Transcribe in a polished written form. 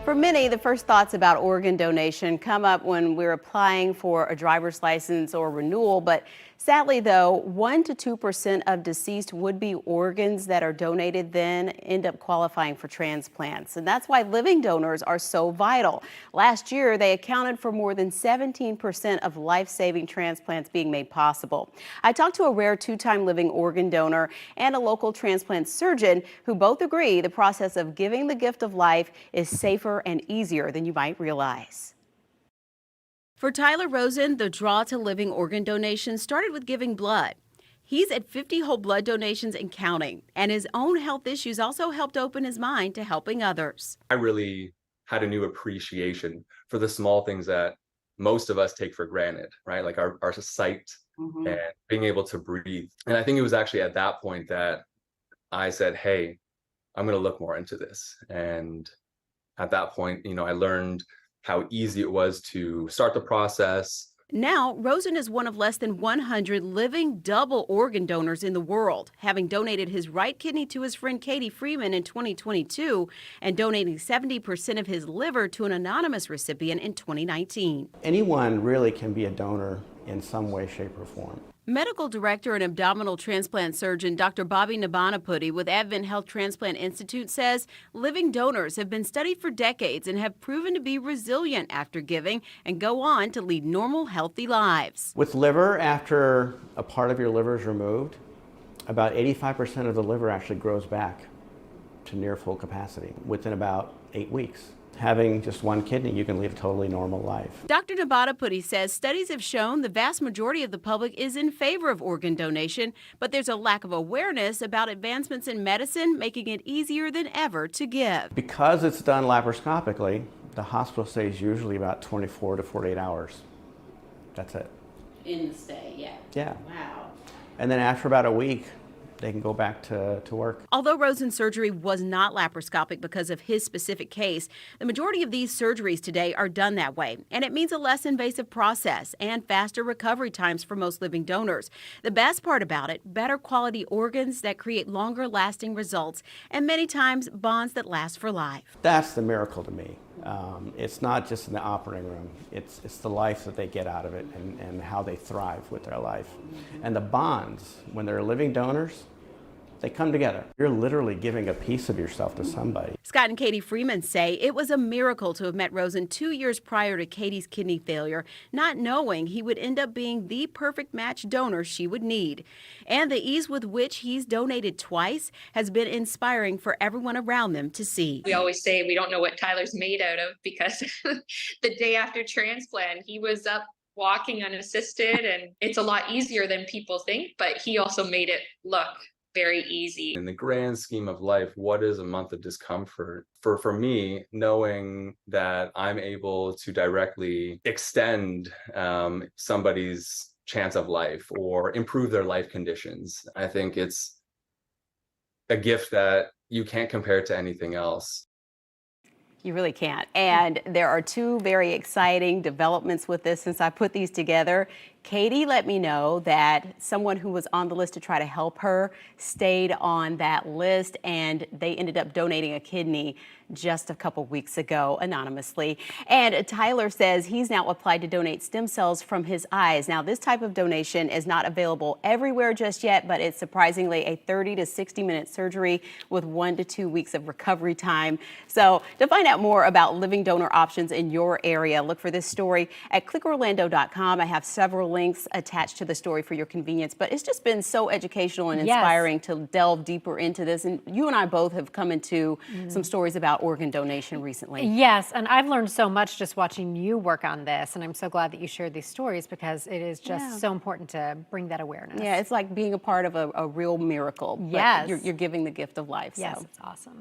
For many, the first thoughts about organ donation come up when we're applying for a driver's license or renewal. But sadly, though, 1 to 2% of deceased would-be organs that are donated then end up qualifying for transplants. And that's why living donors are so vital. Last year, they accounted for more than 17% of life-saving transplants being made possible. I talked to a rare two-time living organ donor and a local transplant surgeon who both agree the process of giving the gift of life is safer and easier than you might realize. For Tyler Rosen, the draw to living organ donation started with giving blood. He's at 50 whole blood donations and counting, and his own health issues also helped open his mind to helping others. I really had a new appreciation for the small things that most of us take for granted, right? Like our sight and being able to breathe. And I think it was actually at that point that I said, hey, I'm going to look more into this. And at that point, I learned how easy it was to start the process. Now, Rosen is one of less than 100 living double organ donors in the world, having donated his right kidney to his friend Katie Freeman in 2022 and donating 70% of his liver to an anonymous recipient in 2019. Anyone really can be a donor in some way, shape, or form. Medical director and abdominal transplant surgeon Dr. Bobby Nabanapudi with Advent Health Transplant Institute says living donors have been studied for decades and have proven to be resilient after giving and go on to lead normal, healthy lives. With liver, after a part of your liver is removed, about 85% of the liver actually grows back to near full capacity within about 8 weeks. Having just one kidney, you can lead a totally normal life. Dr. Nabanapudi says studies have shown the vast majority of the public is in favor of organ donation, but there's a lack of awareness about advancements in medicine making it easier than ever to give. Because it's done laparoscopically, the hospital stays usually about 24 to 48 hours. That's it. In the stay, yeah. Yeah. Wow. And then after about a week, they can go back to work. Although Rosen's surgery was not laparoscopic because of his specific case, the majority of these surgeries today are done that way, and it means a less invasive process and faster recovery times for most living donors. The best part about it, better quality organs that create longer lasting results and many times bonds that last for life. That's the miracle to me. It's not just in the operating room, it's the life that they get out of it and how they thrive with their life. And the bonds, when they're living donors, they come together. You're literally giving a piece of yourself to somebody. Scott and Katie Freeman say it was a miracle to have met Rosen 2 years prior to Katie's kidney failure, not knowing he would end up being the perfect match donor she would need. And the ease with which he's donated twice has been inspiring for everyone around them to see. We always say we don't know what Tyler's made out of because the day after transplant, he was up walking unassisted, and it's a lot easier than people think, but he also made it look very easy. In the grand scheme of life, what is a month of discomfort? For me, knowing that I'm able to directly extend somebody's chance of life or improve their life conditions, I think it's a gift that you can't compare to anything else. You really can't. And there are two very exciting developments with this since I put these together. Katie let me know that someone who was on the list to try to help her stayed on that list, and they ended up donating a kidney just a couple weeks ago anonymously. And Tyler says he's now applied to donate stem cells from his eyes. Now, this type of donation is not available everywhere just yet, but it's surprisingly a 30 to 60-minute surgery with 1 to 2 weeks of recovery time. So to find out more about living donor options in your area, look for this story at clickorlando.com. I have several links attached to the story for your convenience, but it's just been so educational and inspiring to delve deeper into this. And you and I both have come into some stories about organ donation recently. Yes, and I've learned so much just watching you work on this, and I'm so glad that you shared these stories because it is just so important to bring that awareness. Yeah, it's like being a part of a real miracle. Yes. But you're giving the gift of life. Yes, so. it's awesome.